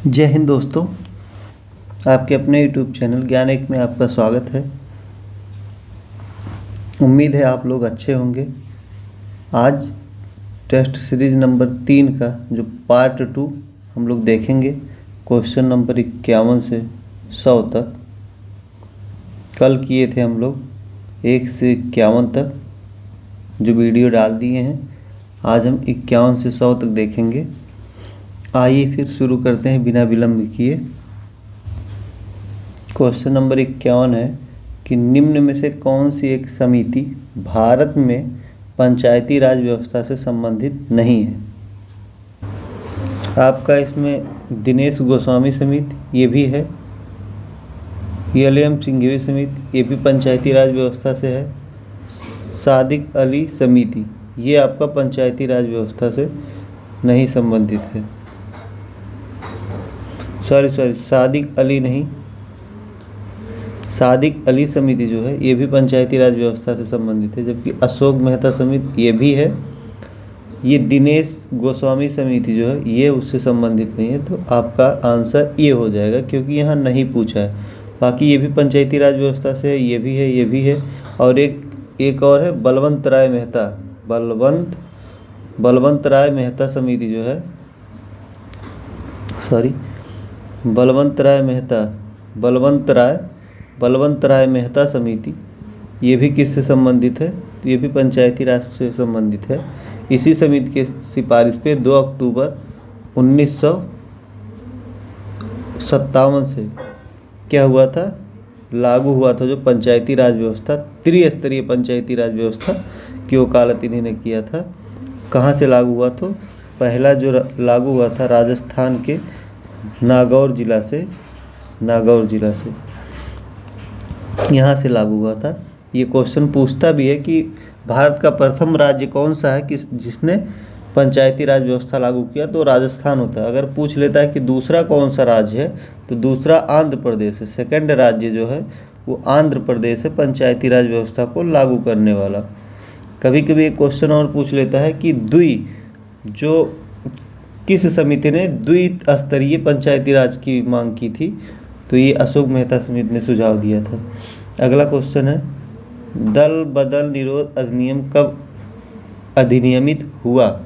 जय हिंद दोस्तों। आपके अपने यूट्यूब चैनल ज्ञान एक में आपका स्वागत है। उम्मीद है आप लोग अच्छे होंगे। आज टेस्ट सीरीज नंबर 3 का जो पार्ट 2 हम लोग देखेंगे, क्वेश्चन नंबर 51 से 100 तक। कल किए थे हम लोग 1 से 51 तक, जो वीडियो डाल दिए हैं। आज हम 51 से 100 तक देखेंगे। आइए फिर शुरू करते हैं बिना विलंब किए। क्वेश्चन नंबर 51 है कि निम्न में से कौन सी एक समिति भारत में पंचायती राज व्यवस्था से संबंधित नहीं है। आपका इसमें दिनेश गोस्वामी समिति ये भी है, एल.एम. सिंघवी समिति ये भी पंचायती राज व्यवस्था से है, सादिक अली समिति ये आपका पंचायती राज व्यवस्था से नहीं संबंधित है। सादिक अली नहीं, सादिक अली समिति जो है ये भी पंचायती राज व्यवस्था से संबंधित है, जबकि अशोक मेहता समिति ये भी है। ये दिनेश गोस्वामी समिति जो है ये उससे संबंधित नहीं है। तो आपका आंसर ये हो जाएगा, क्योंकि यहाँ नहीं पूछा है। बाकी ये भी पंचायती राज व्यवस्था से है, ये भी है, ये भी है। और एक और है बलवंत राय मेहता, बलवंत राय मेहता समिति जो है, बलवंत राय मेहता समिति ये भी किससे संबंधित है? तो ये भी पंचायती राज से संबंधित है। इसी समिति के सिफारिश पे 2 अक्टूबर 1957 से क्या हुआ था, लागू हुआ था जो पंचायती राज व्यवस्था, त्रिस्तरीय पंचायती राज व्यवस्था की वकालत इन्हीं ने किया था। कहाँ से लागू हुआ? तो पहला जो लागू हुआ था राजस्थान के नागौर जिला से यहाँ से लागू हुआ था। ये क्वेश्चन पूछता भी है कि भारत का प्रथम राज्य कौन सा है कि जिसने पंचायती राज व्यवस्था लागू किया, तो राजस्थान होता है। अगर पूछ लेता है कि दूसरा कौन सा राज्य है, तो दूसरा आंध्र प्रदेश है। सेकंड राज्य जो है वो आंध्र प्रदेश है पंचायती राज व्यवस्था को लागू करने वाला। कभी कभी एक क्वेश्चन और पूछ लेता है कि जो किस समिति ने द्विस्तरीय पंचायती राज की मांग की थी, तो ये अशोक मेहता समिति ने सुझाव दिया था। अगला क्वेश्चन है दल बदल निरोध अधिनियम कब अधिनियमित हुआ?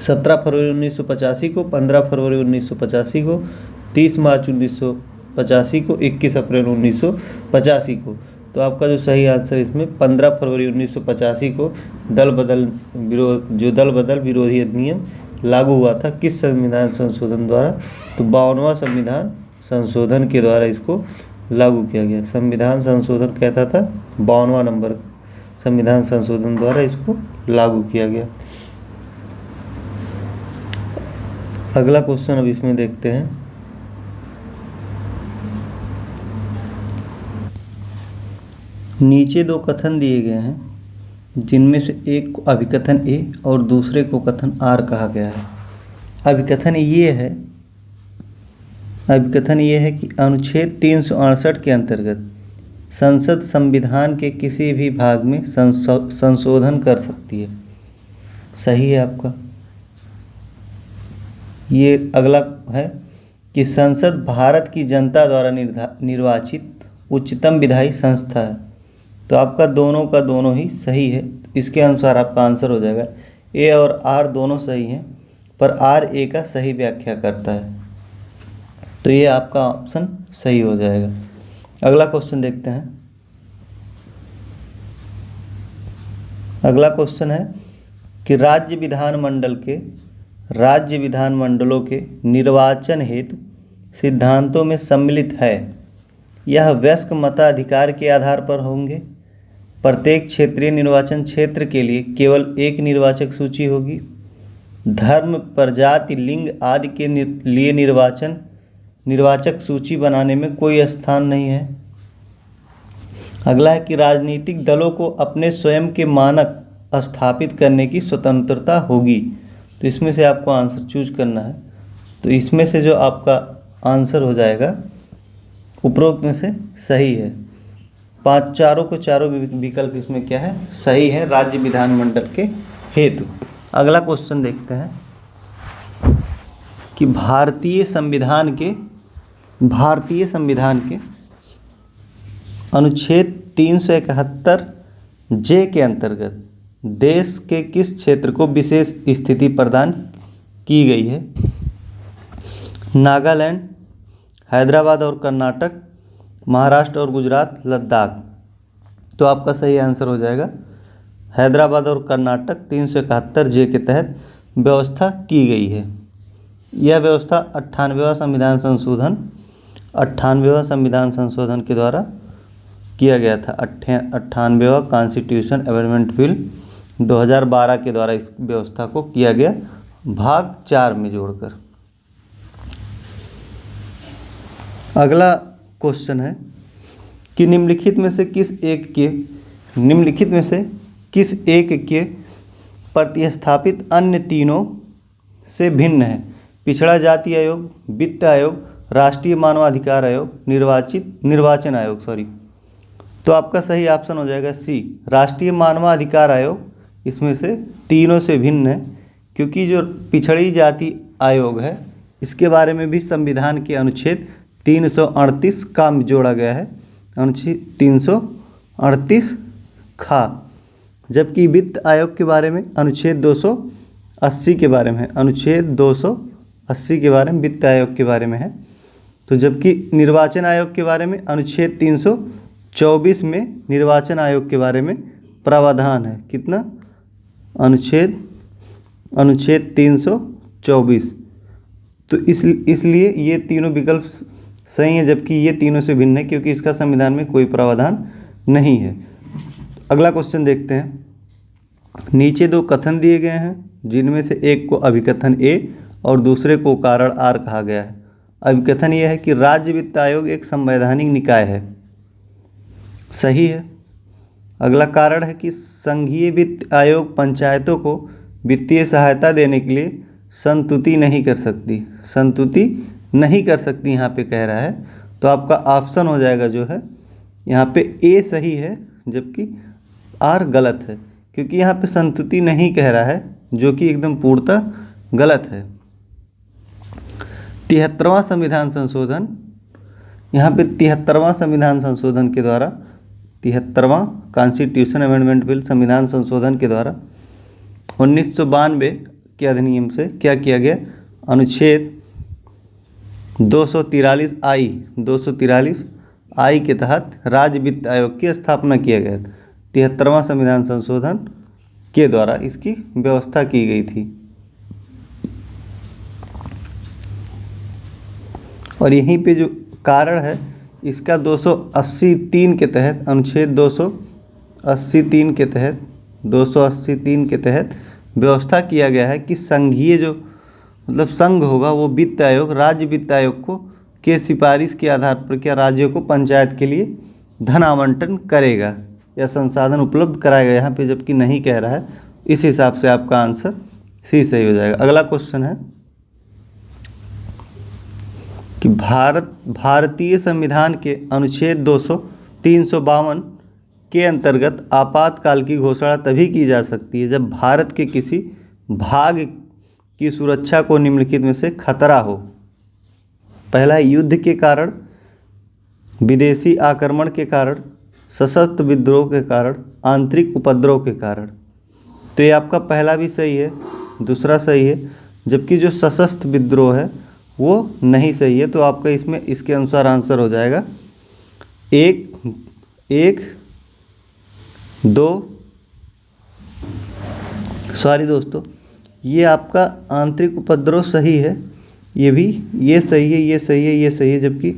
17 फरवरी 1985 को, 15 फरवरी 1985 को, 30 मार्च 1985 को, 21 अप्रैल 1985 को। तो आपका जो सही आंसर इसमें 15 फरवरी 1985 को दल बदल विरोधी अधिनियम लागू हुआ था। किस संविधान संशोधन द्वारा? तो 52वां संविधान संशोधन के द्वारा इसको लागू किया गया। संविधान संशोधन कहता था 52वां नंबर संविधान संशोधन द्वारा इसको लागू किया गया। अगला क्वेश्चन अब इसमें देखते हैं। नीचे 2 कथन दिए गए हैं, जिनमें से एक को अभिकथन ए और दूसरे को कथन आर कहा गया है। अभिकथन ये है कि अनुच्छेद 368 के अंतर्गत संसद संविधान के किसी भी भाग में संशोधन कर सकती है। सही है आपका। ये अगला है कि संसद भारत की जनता द्वारा निर्वाचित उच्चतम विधायी संस्था है। तो आपका दोनों का दोनों ही सही है। इसके अनुसार आपका आंसर हो जाएगा ए और आर दोनों सही हैं, पर आर ए का सही व्याख्या करता है। तो ये आपका ऑप्शन सही हो जाएगा। अगला क्वेश्चन देखते हैं। अगला क्वेश्चन है कि राज्य विधानमंडलों के निर्वाचन हेतु सिद्धांतों में सम्मिलित है। यह वयस्क मताधिकार के आधार पर होंगे। प्रत्येक क्षेत्रीय निर्वाचन क्षेत्र के लिए केवल एक निर्वाचक सूची होगी। धर्म, प्रजाति, लिंग आदि के लिए निर्वाचक सूची बनाने में कोई स्थान नहीं है। अगला है कि राजनीतिक दलों को अपने स्वयं के मानक स्थापित करने की स्वतंत्रता होगी। तो इसमें से आपको आंसर चूज करना है। तो इसमें से जो आपका आंसर हो जाएगा उपरोक्त में से सही है। चारों विकल्प इसमें क्या है? सही है, राज्य विधानमंडल के हेतु। अगला क्वेश्चन देखते हैं। कि भारतीय संविधान के अनुच्छेद 371 जे के अंतर्गत देश के किस क्षेत्र को विशेष स्थिति प्रदान की गई है? नागालैंड, हैदराबाद और कर्नाटक, महाराष्ट्र और गुजरात, लद्दाख। तो आपका सही आंसर हो जाएगा हैदराबाद और कर्नाटक 371 जे के तहत व्यवस्था की गई है। यह व्यवस्था 98वां संविधान संशोधन के द्वारा किया गया था। 98वां कॉन्स्टिट्यूशन अमेंडमेंट बिल 2012 के द्वारा इस व्यवस्था को किया गया, भाग 4 में जोड़कर। अगला क्वेश्चन है कि निम्नलिखित में से किस एक के प्रतिस्थापित अन्य तीनों से भिन्न है? पिछड़ा जाति आयोग, वित्त आयोग, राष्ट्रीय मानवाधिकार आयोग, निर्वाचन आयोग। तो आपका सही ऑप्शन हो जाएगा सी, राष्ट्रीय मानवाधिकार आयोग इसमें से तीनों से भिन्न है, क्योंकि जो पिछड़ी जाति आयोग है इसके बारे में भी संविधान के अनुच्छेद 338 का जोड़ा गया है, अनुच्छेद 338 खा। जबकि वित्त आयोग के बारे में अनुच्छेद 280 के बारे में है, अनुच्छेद 280 के बारे में वित्त आयोग के बारे में है। तो जबकि निर्वाचन आयोग के बारे में अनुच्छेद 324 में निर्वाचन आयोग के बारे में प्रावधान है। कितना? अनुच्छेद 324। तो इसलिए ये तीनों विकल्प सही हैं, जबकि ये तीनों से भिन्न है क्योंकि इसका संविधान में कोई प्रावधान नहीं है। अगला क्वेश्चन देखते हैं। नीचे दो कथन दिए गए हैं, जिनमें से एक को अभिकथन ए और दूसरे को कारण आर कहा गया है। अभिकथन यह है कि राज्य वित्त आयोग एक संवैधानिक निकाय है, सही है। अगला कारण है कि संघीय वित्त आयोग पंचायतों को वित्तीय सहायता देने के लिए संतुति नहीं कर सकती यहाँ पे कह रहा है। तो आपका ऑप्शन हो जाएगा जो है यहाँ पे ए सही है, जबकि आर गलत है, क्योंकि यहाँ पे संतुति नहीं कह रहा है, जो कि एकदम पूर्णतः गलत है। 73वां संविधान संशोधन, यहाँ पे 73वां संविधान संशोधन के द्वारा 73वां कॉन्स्टिट्यूशन अमेंडमेंट बिल संविधान संशोधन के द्वारा 1992 के अधिनियम से क्या किया गया? अनुच्छेद 243 आई के तहत राज्य वित्त आयोग की स्थापना किया गया था। 73वां संविधान संशोधन के द्वारा इसकी व्यवस्था की गई थी। और यहीं पे जो कारण है इसका 283 के तहत, अनुच्छेद 283 के तहत व्यवस्था किया गया है कि संघीय जो संघ होगा वो वित्त आयोग, राज्य वित्त आयोग को के सिफारिश के आधार पर क्या राज्यों को पंचायत के लिए धन आवंटन करेगा या संसाधन उपलब्ध कराएगा, यहाँ पे जबकि नहीं कह रहा है। इस हिसाब से आपका आंसर सी सही हो जाएगा। अगला क्वेश्चन है कि भारतीय संविधान के अनुच्छेद 352 के अंतर्गत आपातकाल की घोषणा तभी की जा सकती है जब भारत के किसी भाग की सुरक्षा को निम्नलिखित में से खतरा हो। पहला, युद्ध के कारण, विदेशी आक्रमण के कारण, सशस्त्र विद्रोह के कारण, आंतरिक उपद्रव के कारण। तो ये आपका पहला भी सही है, दूसरा सही है, जबकि जो सशस्त्र विद्रोह है वो नहीं सही है। तो आपका इसमें इसके अनुसार आंसर हो जाएगा 1, 2। सॉरी दोस्तों, ये आपका आंतरिक उपद्रव सही है, ये सही है, ये सही है, जबकि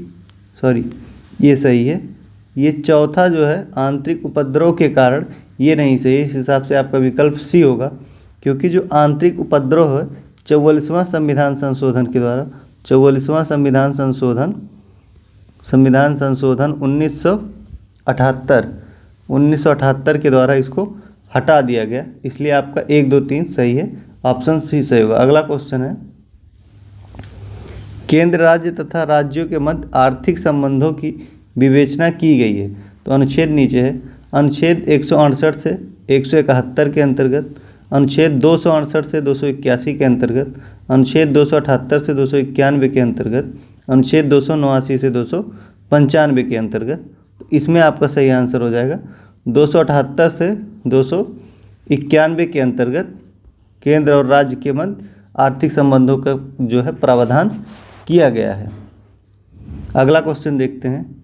ये सही है। ये चौथा जो है आंतरिक उपद्रव के कारण, ये नहीं सही है। इस हिसाब से आपका विकल्प सी होगा, क्योंकि जो आंतरिक उपद्रव है 44वां संविधान संशोधन के द्वारा, 44वां संविधान संशोधन 1978 के द्वारा इसको हटा दिया गया। इसलिए आपका 1, 2, 3 सही है, ऑप्शन सी सही होगा। अगला क्वेश्चन है, केंद्र, राज्य तथा राज्यों के मध्य आर्थिक संबंधों की विवेचना की गई है। तो अनुच्छेद नीचे है, अनुच्छेद 168 से 171 के अंतर्गत, अनुच्छेद 268 से 281 के अंतर्गत, अनुच्छेद 278 से 291 के अंतर्गत, अनुच्छेद 289 से 295 के अंतर्गत। तो इसमें आपका सही आंसर हो जाएगा 278 से 291 के अंतर्गत केंद्र और राज्य के मध्य आर्थिक संबंधों का जो है प्रावधान किया गया है। अगला क्वेश्चन देखते हैं।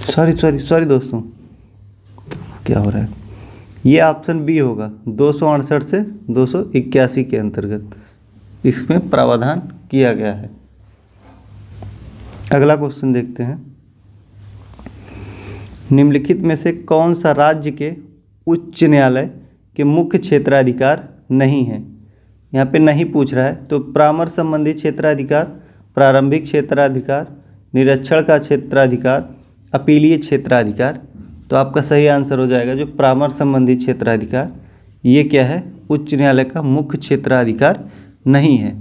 सॉरी दोस्तों, क्या हो रहा है, ये ऑप्शन बी होगा, 268 से 281 के अंतर्गत इसमें प्रावधान किया गया है। अगला क्वेश्चन देखते हैं। निम्नलिखित में से कौन सा राज्य के उच्च न्यायालय के मुख्य क्षेत्राधिकार नहीं है? यहाँ पे नहीं पूछ रहा है, तो परामर्श संबंधी क्षेत्राधिकार, प्रारंभिक क्षेत्राधिकार, निरीक्षण का क्षेत्राधिकार, अपीलीय क्षेत्राधिकार। तो आपका सही आंसर हो जाएगा जो परामर्श संबंधी क्षेत्राधिकार, ये क्या है, उच्च न्यायालय का मुख्य क्षेत्राधिकार नहीं है।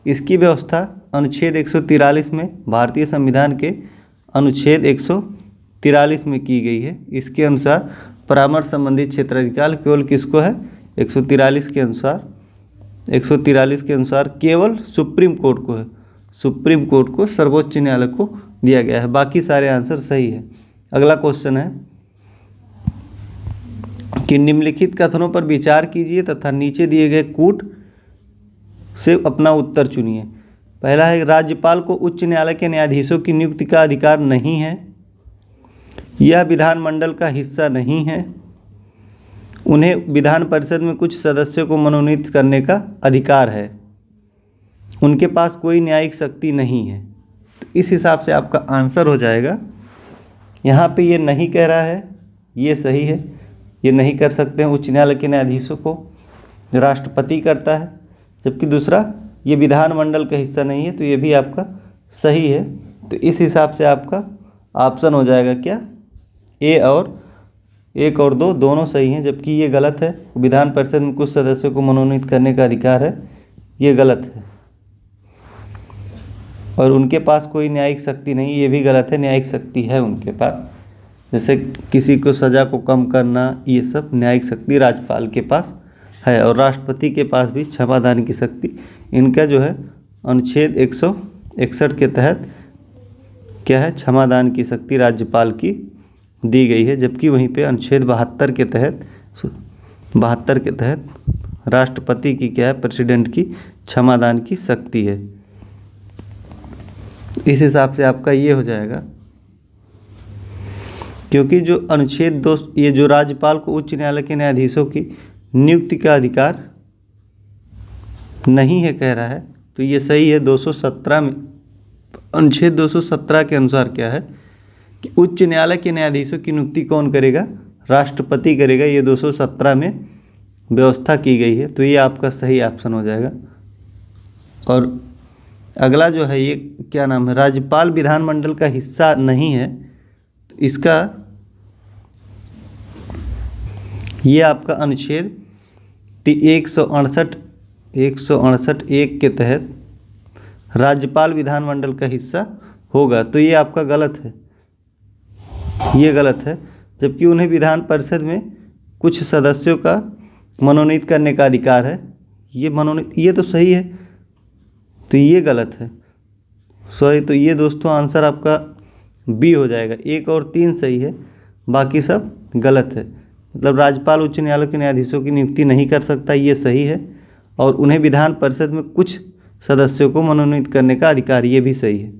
इसकी व्यवस्था अनुच्छेद 143 में, भारतीय संविधान के अनुच्छेद 143 में की गई है। इसके अनुसार परामर्श संबंधी क्षेत्राधिकार केवल किसको है, 143 के अनुसार केवल सुप्रीम कोर्ट को है। सुप्रीम कोर्ट को, सर्वोच्च न्यायालय को दिया गया है। बाकी सारे आंसर सही है। अगला क्वेश्चन है कि निम्नलिखित कथनों पर विचार कीजिए तथा नीचे दिए गए कूट से अपना उत्तर चुनिए। पहला है, राज्यपाल को उच्च न्यायालय के न्यायाधीशों की नियुक्ति का अधिकार नहीं है, यह विधानमंडल का हिस्सा नहीं है, उन्हें विधान परिषद में कुछ सदस्यों को मनोनीत करने का अधिकार है, उनके पास कोई न्यायिक शक्ति नहीं है। तो इस हिसाब से आपका आंसर हो जाएगा, यहाँ पे ये नहीं कह रहा है, ये सही है, ये नहीं कर सकते हैं उच्च न्यायालय के न्यायाधीशों को, जो राष्ट्रपति करता है। जबकि दूसरा, ये विधानमंडल का हिस्सा नहीं है, तो ये भी आपका सही है। तो इस हिसाब से आपका ऑप्शन हो जाएगा क्या, ए और 1 और 2 दोनों सही हैं। जबकि ये गलत है, विधान परिषद में कुछ सदस्यों को मनोनीत करने का अधिकार है, ये गलत है। और उनके पास कोई न्यायिक शक्ति नहीं, ये भी गलत है, न्यायिक शक्ति है उनके पास। जैसे किसी को सज़ा को कम करना, ये सब न्यायिक शक्ति राज्यपाल के पास है। और राष्ट्रपति के पास भी क्षमादान की शक्ति, इनका जो है अनुच्छेद 161 के तहत क्या है, क्षमादान की शक्ति राज्यपाल की दी गई है। जबकि वहीं पे अनुच्छेद 72 के तहत राष्ट्रपति की क्या है, प्रेसिडेंट की क्षमादान की शक्ति है। इस हिसाब से आपका ये हो जाएगा, क्योंकि जो अनुच्छेद 2, ये जो राज्यपाल को उच्च न्यायालय के न्यायाधीशों की नियुक्ति का अधिकार नहीं है कह रहा है, तो ये सही है। 217 में, अनुच्छेद 217 के अनुसार क्या है कि उच्च न्यायालय के न्यायाधीशों की नियुक्ति कौन करेगा, राष्ट्रपति करेगा। ये 217 में व्यवस्था की गई है। तो ये आपका सही ऑप्शन हो जाएगा। और अगला जो है, ये क्या नाम है, राज्यपाल विधानमंडल का हिस्सा नहीं है, तो इसका ये आपका अनुच्छेद 168(1) के तहत राज्यपाल विधानमंडल का हिस्सा होगा। तो ये आपका गलत है, ये गलत है। जबकि उन्हें विधान परिषद में कुछ सदस्यों का मनोनीत करने का अधिकार है, ये तो सही है, तो ये गलत है। सॉरी, तो ये दोस्तों आंसर आपका बी हो जाएगा। 1 और 3 सही है, बाकी सब गलत है। मतलब राज्यपाल उच्च न्यायालय के न्यायाधीशों की नियुक्ति नहीं कर सकता, ये सही है। और उन्हें विधान परिषद में कुछ सदस्यों को मनोनीत करने का अधिकार, ये भी सही है।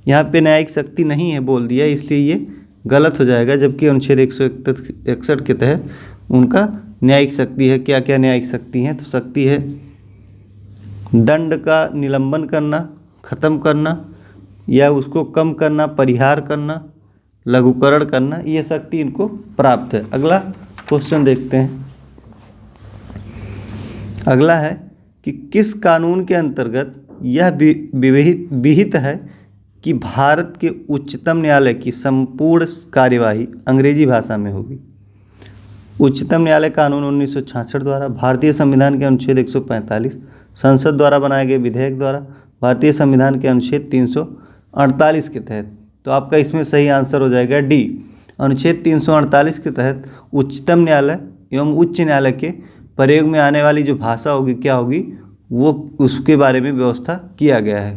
यहाँ पे न्यायिक शक्ति नहीं है बोल दिया, इसलिए ये गलत हो जाएगा। जबकि अनुच्छेद 161 के तहत उनका न्यायिक शक्ति है। क्या क्या न्यायिक शक्ति हैं, तो शक्ति है दंड का निलंबन करना, ख़त्म करना, या उसको कम करना, परिहार करना, लघुकरण करना, ये शक्ति इनको प्राप्त है। अगला क्वेश्चन देखते हैं। अगला है कि किस कानून के अंतर्गत यह विहित है कि भारत के उच्चतम न्यायालय की संपूर्ण कार्यवाही अंग्रेजी भाषा में होगी। उच्चतम न्यायालय कानून 1966 द्वारा, भारतीय संविधान के अनुच्छेद 145, संसद द्वारा बनाए गए विधेयक द्वारा, भारतीय संविधान के अनुच्छेद 348 के तहत। तो आपका इसमें सही आंसर हो जाएगा डी। अनुच्छेद 348 के तहत उच्चतम न्यायालय एवं उच्च न्यायालय के प्रयोग में आने वाली जो भाषा होगी, क्या होगी, वो उसके बारे में व्यवस्था किया गया है।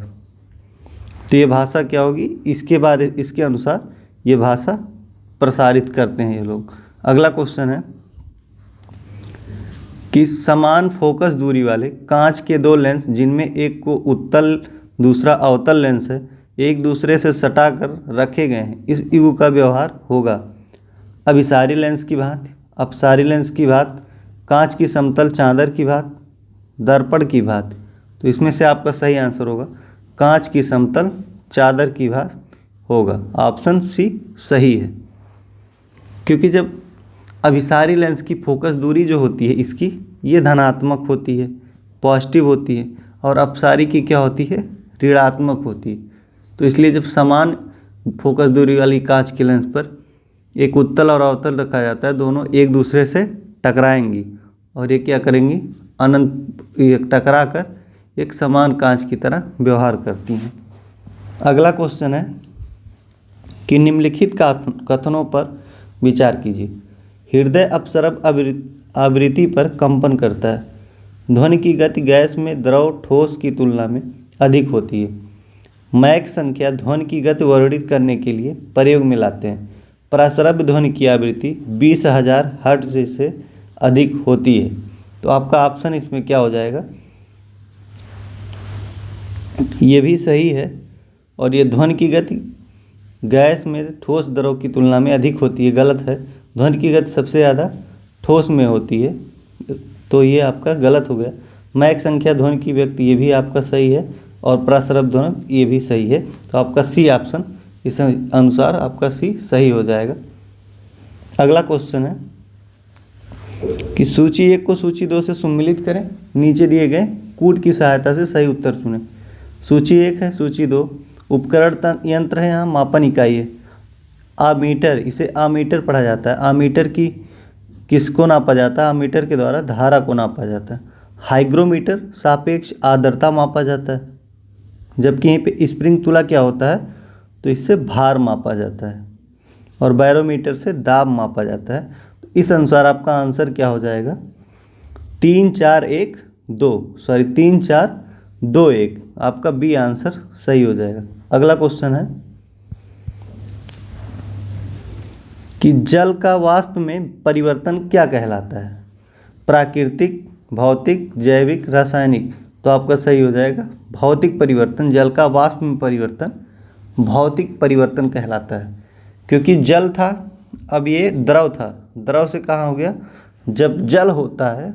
तो ये भाषा क्या होगी, इसके अनुसार ये भाषा प्रसारित करते हैं ये लोग। अगला क्वेश्चन है कि समान फोकस दूरी वाले कांच के दो लेंस जिनमें एक को उत्तल दूसरा अवतल लेंस है, एक दूसरे से सटाकर रखे गए हैं, इस युग का व्यवहार होगा अभिसारी लेंस की भांति, अपसारी लेंस की भांति, कांच की समतल चादर की भांति, दर्पण की भांति। तो इसमें से आपका सही आंसर होगा कांच की समतल चादर की भांति होगा। ऑप्शन सी सही है, क्योंकि जब अभिसारी लेंस की फोकस दूरी जो होती है इसकी ये धनात्मक होती है, पॉजिटिव होती है, और अपसारी की क्या होती है, ऋणात्मक होती है। तो इसलिए जब समान फोकस दूरी वाली कांच के लेंस पर एक उत्तल और अवतल रखा जाता है, दोनों एक दूसरे से टकराएंगी और ये क्या करेंगी, ये टकरा कर एक समान कांच की तरह व्यवहार करती हैं। अगला क्वेश्चन है कि निम्नलिखित कथनों पर विचार कीजिए। हृदय अपसरब आवृत्ति पर कंपन करता है। ध्वनि की गति गैस में द्रव ठोस की तुलना में अधिक होती है। मैक संख्या ध्वनि की गति वर्णित करने के लिए प्रयोग में लाते हैं। प्रसरब ध्वनि की आवृत्ति 20,000 हर्ट्ज से अधिक होती है। तो आपका ऑप्शन इसमें क्या हो जाएगा, ये भी सही है। और ये ध्वनि की गति गैस में ठोस द्रव की तुलना में अधिक होती है, गलत है। ध्वनि की गति सबसे ज़्यादा ठोस में होती है, तो ये आपका गलत हो गया। मैक संख्या ध्वनि की व्यक्ति, ये भी आपका सही है। और प्रसरब ध्वनि, ये भी सही है। तो आपका सी ऑप्शन इस अनुसार आपका सी सही हो जाएगा। अगला क्वेश्चन है कि सूची 1 को सूची 2 से सम्मिलित करें, नीचे दिए गए कूट की सहायता से सही उत्तर चुनें। सूची 1 है, सूची 2 उपकरण यंत्र है, यहाँ मापन इकाई है। आमीटर, इसे आमीटर पढ़ा जाता है। आमीटर की किसको नापा जाता है, आमीटर के द्वारा धारा को नापा जाता है। हाइग्रोमीटर सापेक्ष आर्द्रता मापा जाता है, जबकि यहीं पे स्प्रिंग तुला क्या होता है, तो इससे भार मापा जाता है। और बैरोमीटर से दाब मापा जाता है। तो इस अनुसार आपका आंसर क्या हो जाएगा, 3 4 1 2 सॉरी 3 4 2 1, आपका बी आंसर सही हो जाएगा। अगला क्वेश्चन है कि जल का वाष्प में परिवर्तन क्या कहलाता है, प्राकृतिक, भौतिक, जैविक, रासायनिक। तो आपका सही हो जाएगा भौतिक परिवर्तन। जल का वाष्प में परिवर्तन भौतिक परिवर्तन कहलाता है, क्योंकि जल था, अब ये द्रव था, द्रव से कहाँ हो गया, जब जल होता है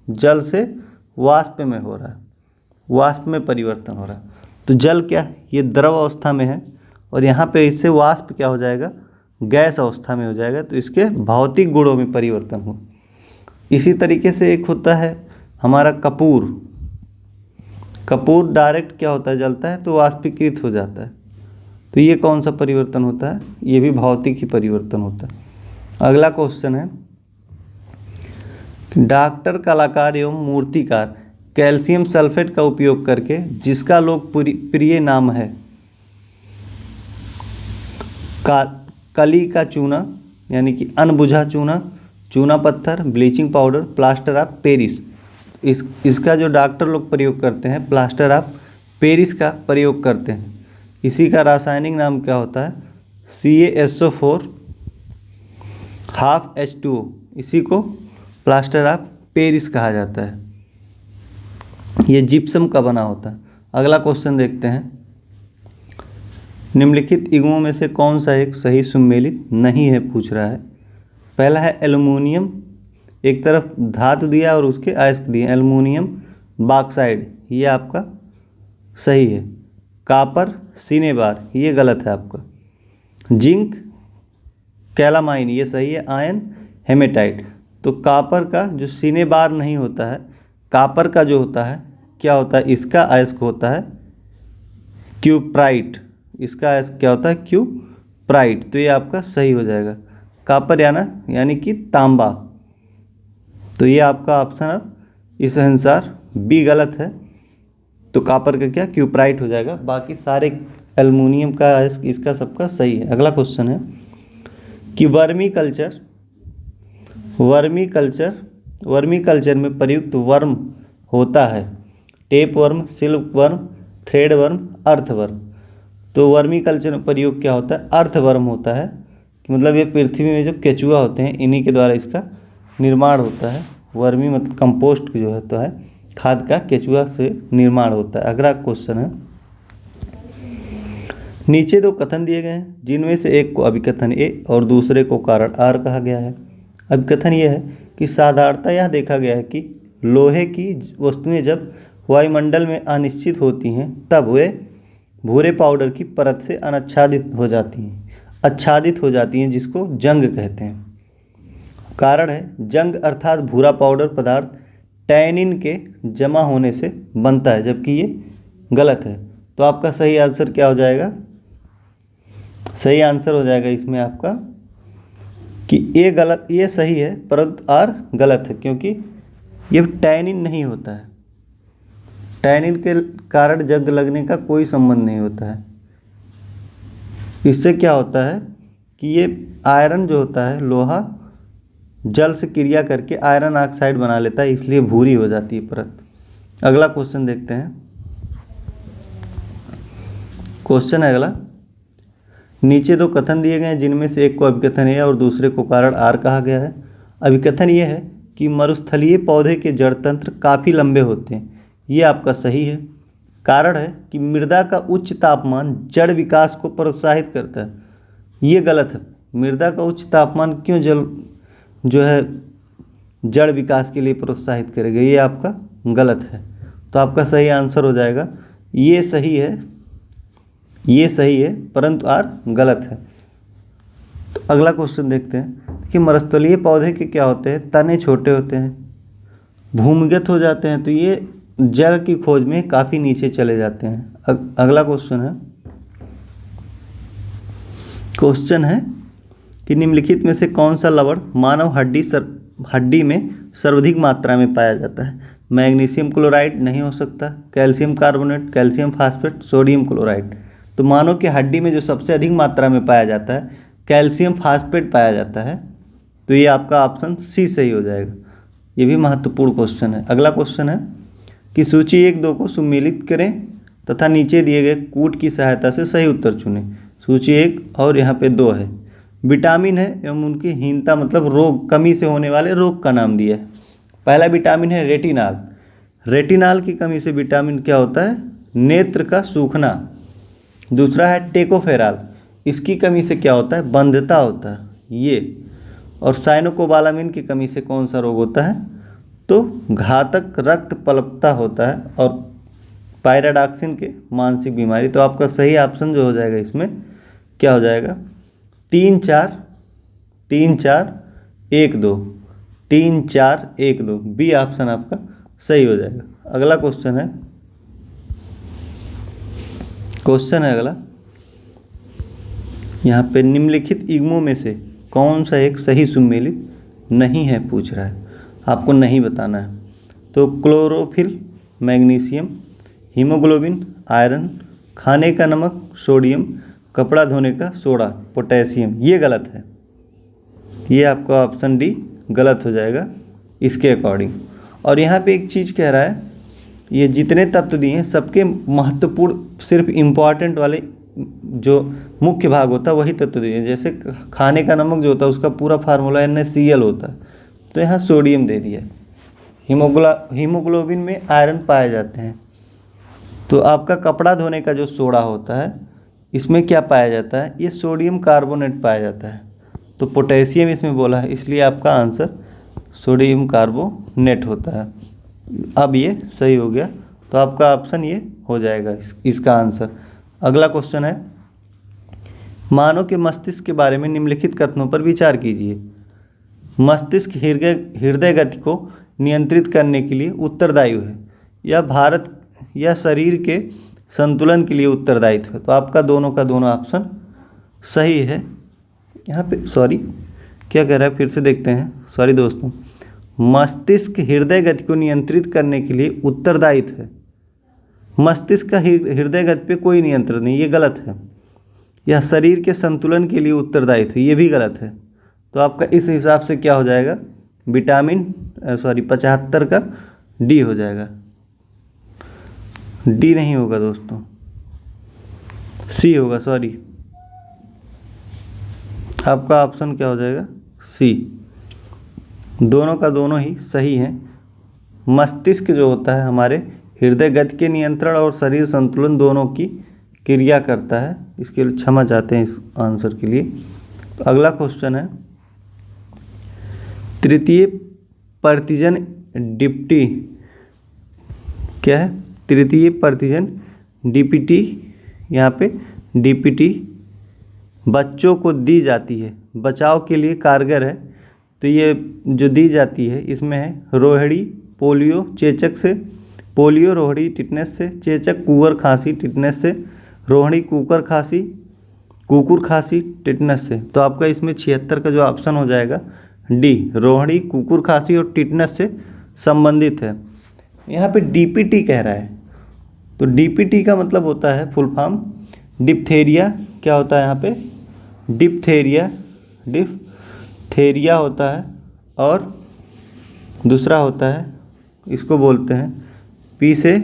जल से वाष्प में हो रहा है, वाष्प में परिवर्तन हो रहा है। तो जल क्या है, ये द्रव अवस्था में है, और यहाँ पे इससे वाष्प क्या हो जाएगा, गैस अवस्था में हो जाएगा। तो इसके भौतिक गुणों में परिवर्तन हो। इसी तरीके से एक होता है हमारा कपूर। कपूर डायरेक्ट क्या होता है, जलता है तो वाष्पीकृत हो जाता है। तो ये कौन सा परिवर्तन होता है, ये भी भौतिक ही परिवर्तन होता है। अगला क्वेश्चन है, डॉक्टर, कलाकार एवं मूर्तिकार कैल्शियम सल्फेट का उपयोग करके जिसका लोकप्रिय नाम है कली का चूना, यानी कि अनबुझा चूना, चूना पत्थर, bleaching powder, plaster of Paris. इसका जो डॉक्टर लोग प्रयोग करते हैं, प्लास्टर ऑफ पेरिस का प्रयोग करते हैं। इसी का रासायनिक नाम क्या होता है, CaSO4 हाफ H2O। इसी को प्लास्टर ऑफ पेरिस कहा जाता है। ये जिप्सम का बना होता है। अगला क्वेश्चन देखते हैं, निम्नलिखित युग्मों में से कौन सा एक सही सुमेलित नहीं है, पूछ रहा है। पहला है एल्युमिनियम, एक तरफ धातु दिया और उसके अयस्क दिए, एल्युमिनियम बॉक्साइड, ये आपका सही है। कॉपर सिनेबार, ये गलत है आपका। जिंक कैलामाइन, ये सही है। Ion haematite. तो कॉपर का जो सिनेबार नहीं होता है, कॉपर का जो होता है क्या होता है, इसका अयस्क होता है क्यूप्राइट। इसका अयस्क क्या होता है, क्यूप्राइट। तो ये आपका सही हो जाएगा। कॉपर यानी कि तांबा। तो ये आपका ऑप्शन इस अनुसार बी गलत है। तो कॉपर का क्या, क्यूप्राइट हो जाएगा। बाकी सारे एल्युमिनियम का अयस्क इसका सबका सही है। अगला क्वेश्चन है कि वर्मी कल्चर में प्रयुक्त वर्म होता है tape worm, silk worm, thread worm, earthworm. तो वर्मी कल्चर में प्रयोग क्या होता है? अर्थवर्म होता है, कि मतलब ये पृथ्वी में जो केचुआ होते हैं इन्हीं के द्वारा इसका निर्माण होता है। वर्मी मतलब कंपोस्ट जो होता है खाद का, केचुआ से निर्माण होता है। अगला क्वेश्चन है, नीचे दो कथन दिए गए हैं जिनमें से एक को अभिकथन ए और दूसरे को कारण आर कहा गया है। अभिकथन यह है कि साधारणतः यह देखा गया है कि लोहे की वस्तुएं जब वायुमंडल में अनिश्चित होती हैं तब वे भूरे पाउडर की परत से आच्छादित हो जाती हैं, जिसको जंग कहते हैं। कारण है जंग अर्थात भूरा पाउडर पदार्थ टैनिन के जमा होने से बनता है, जबकि ये गलत है। तो आपका सही आंसर क्या हो जाएगा? सही आंसर हो जाएगा इसमें आपका कि ये सही है परंतु आर गलत है, क्योंकि ये टैनिन नहीं होता है। टैनिन के कारण जंग लगने का कोई संबंध नहीं होता है। इससे क्या होता है कि ये आयरन जो होता है, लोहा जल से क्रिया करके आयरन ऑक्साइड बना लेता है, इसलिए भूरी हो जाती है परत। अगला क्वेश्चन देखते हैं। क्वेश्चन है अगला, नीचे दो कथन दिए गए हैं जिनमें से एक को अभिकथन है और दूसरे को कारण आर कहा गया है। अभिकथन ये है कि मरुस्थलीय पौधे के जड़ तंत्र काफ़ी लंबे होते हैं, ये आपका सही है। कारण है कि मृदा का उच्च तापमान जड़ विकास को प्रोत्साहित करता है, ये गलत है। मृदा का उच्च तापमान क्यों जड़ विकास के लिए प्रोत्साहित करेगा, ये आपका गलत है। तो आपका सही आंसर हो जाएगा ये सही है परंतु आर गलत है। तो अगला क्वेश्चन देखते हैं कि मरुस्थलीय पौधे के क्या होते हैं? तने छोटे होते हैं, भूमिगत हो जाते हैं, तो ये जल की खोज में काफ़ी नीचे चले जाते हैं। अगला क्वेश्चन है कि निम्नलिखित में से कौन सा लवण मानव हड्डी में सर्वाधिक मात्रा में पाया जाता है? मैग्नीशियम क्लोराइड नहीं हो सकता, calcium carbonate, calcium phosphate, sodium chloride. तो मानव की हड्डी में जो सबसे अधिक मात्रा में पाया जाता है कैल्शियम फास्फेट पाया जाता है, तो ये आपका ऑप्शन सी सही हो जाएगा। ये भी महत्वपूर्ण क्वेश्चन है। अगला क्वेश्चन है कि सूची 1-2 को सुमेलित करें तथा नीचे दिए गए कूट की सहायता से सही उत्तर चुनें। सूची 1 और यहाँ पे 2 है। विटामिन है एवं उनकी हीनता मतलब रोग, कमी से होने वाले रोग का नाम दिया है। पहला विटामिन है रेटिनाल। रेटिनाल की कमी से विटामिन क्या होता है? नेत्र का सूखना। दूसरा है टेकोफेराल, इसकी कमी से क्या होता है? बंधता होता है ये। और साइनोकोबालामिन की कमी से कौन सा रोग होता है? तो घातक रक्त पल्पता होता है। और पायराडॉक्सिन के मानसिक बीमारी। तो आपका सही ऑप्शन जो हो जाएगा इसमें क्या हो जाएगा? 3-4-1-2 3-4-1-2 बी ऑप्शन आपका सही हो जाएगा। अगला क्वेश्चन है अगला, यहाँ पे निम्नलिखित युग्मों में से कौन सा एक सही सुमेलित नहीं है पूछ रहा है, आपको नहीं बताना है। तो क्लोरोफिल मैग्नीशियम, हीमोग्लोबिन आयरन, खाने का नमक सोडियम, कपड़ा धोने का सोडा पोटेशियम, ये गलत है। ये आपका ऑप्शन डी गलत हो जाएगा इसके अकॉर्डिंग। और यहाँ पे एक चीज़ कह रहा है, ये जितने तत्व दिए हैं सबके महत्वपूर्ण सिर्फ इम्पॉर्टेंट वाले जो मुख्य भाग होता है वही तत्व दिए हैं। जैसे खाने का नमक जो होता है उसका पूरा फार्मूला NaCl होता है, तो यहाँ सोडियम दे दिया। हीमोग्लोबिन में आयरन पाए जाते हैं। तो आपका कपड़ा धोने का जो सोडा होता है इसमें क्या पाया जाता है? ये सोडियम कार्बोनेट पाया जाता है। तो पोटेशियम इसमें बोला है, इसलिए आपका आंसर सोडियम कार्बोनेट होता है। अब ये सही हो गया, तो आपका ऑप्शन ये हो जाएगा इसका आंसर। अगला क्वेश्चन है, मानव के मस्तिष्क के बारे में निम्नलिखित कथनों पर विचार कीजिए। मस्तिष्क हृदय गति को नियंत्रित करने के लिए उत्तरदायी है, या शरीर के संतुलन के लिए उत्तरदायित्व है। तो आपका दोनों का दोनों ऑप्शन सही है। यहाँ पे क्या कह रहा है फिर से देखते हैं। दोस्तों, मस्तिष्क हृदय गति को नियंत्रित करने के लिए उत्तरदायित्व है। मस्तिष्क का हृदय गति पे कोई नियंत्रण नहीं, ये गलत है। यह शरीर के संतुलन के लिए उत्तरदायित्व, ये भी गलत है। तो आपका इस हिसाब से क्या हो जाएगा? 75 का डी हो जाएगा। डी नहीं होगा दोस्तों, सी होगा, सॉरी। आपका ऑप्शन क्या हो जाएगा? सी। दोनों का दोनों ही सही है। मस्तिष्क जो होता है हमारे हृदय गति के नियंत्रण और शरीर संतुलन दोनों की क्रिया करता है। इसके लिए क्षमा चाहते हैं इस आंसर के लिए। तो अगला क्वेश्चन है, तृतीय प्रतिजन डिप्टी क्या है? तृतीय प्रतिजन डीपीटी, यहाँ पे डीपीटी बच्चों को दी जाती है, बचाव के लिए कारगर है। तो ये जो दी जाती है इसमें है रोहिणी, पोलियो, चेचक से, पोलियो, रोहिणी, टिटनेस से, चेचक, कुकर खांसी, टिटनेस से, रोहिणी, कुकुर खांसी, टिटनेस से। तो आपका इसमें 76 का जो ऑप्शन हो जाएगा डी, रोहिणी, कुकुर खांसी और टिटनेस से संबंधित है। यहाँ पे डीपीटी कह रहा है, तो डीपीटी का मतलब होता है फुल फॉर्म डिप्थेरिया। क्या होता है यहाँ पे? डिप्थेरिया, डिप्थेरिया होता है। और दूसरा होता है, इसको बोलते हैं पी से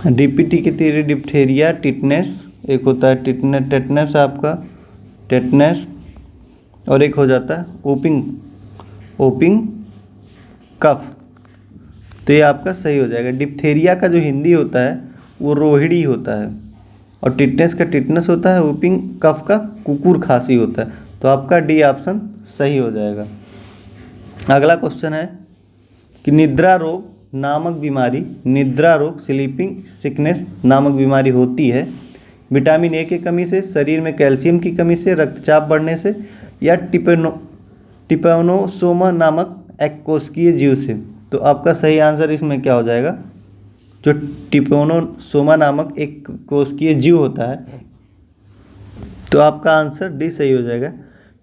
डीपीटी के तीर डिप्थेरिया, टिटनेस, एक होता है टेटनस आपका, टेटनस, और एक हो जाता है ओपिंग कफ। तो ये आपका सही हो जाएगा। डिप्थेरिया का जो हिंदी होता है वो रोहिणी होता है, और टिटनेस का टिटनस होता है, ओपिंग कफ का कुकुर खांसी होता है। तो आपका डी ऑप्शन सही हो जाएगा। अगला क्वेश्चन है कि निद्रा रोग नामक बीमारी, निद्रा रोग स्लीपिंग सिकनेस नामक बीमारी होती है विटामिन ए की कमी से, शरीर में कैल्शियम की कमी से, रक्तचाप बढ़ने से, या टिप्पैनोसोमा नामक एककोशिकीय जीव से। तो आपका सही आंसर इसमें क्या हो जाएगा? जो टिप्पैनोसोमा नामक एक कोशिकीय जीव होता है, तो आपका आंसर डी सही हो जाएगा।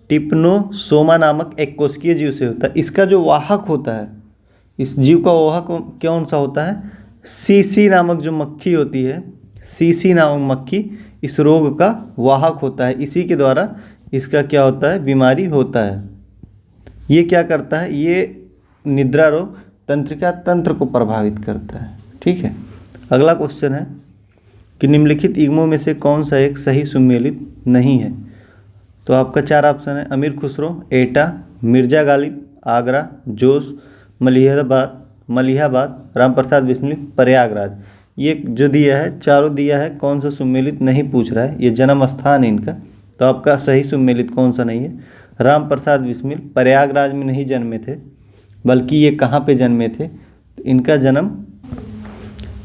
टिप्पैनोसोमा नामक एक कोशिकीय जीव से होता है। इसका जो वाहक होता है, इस जीव का वाहक कौन सा होता है? सीसी नामक जो मक्खी होती है, सीसी नामक मक्खी इस रोग का वाहक होता है। इसी के द्वारा इसका क्या होता है? बीमारी होता है। ये क्या करता है? ये निद्रा रोग तंत्रिका तंत्र को प्रभावित करता है। ठीक है। अगला क्वेश्चन है कि निम्नलिखित इग्मों में से कौन सा एक सही सुमेलित नहीं है? तो आपका 4 ऑप्शन है, अमीर खुसरो, एटा, मिर्जा गालिब, आगरा, जोश, मलिहाबाद, राम प्रसाद बिस्मिल, प्रयागराज। ये जो दिया है, चारों दिया है, कौन सा सुमेलित नहीं पूछ रहा है। ये जन्म स्थान है इनका। तो आपका सही सुमेलित कौन सा नहीं है? राम प्रसाद बिस्मिल प्रयागराज में नहीं जन्मे थे, बल्कि ये कहाँ पे जन्मे थे? इनका जन्म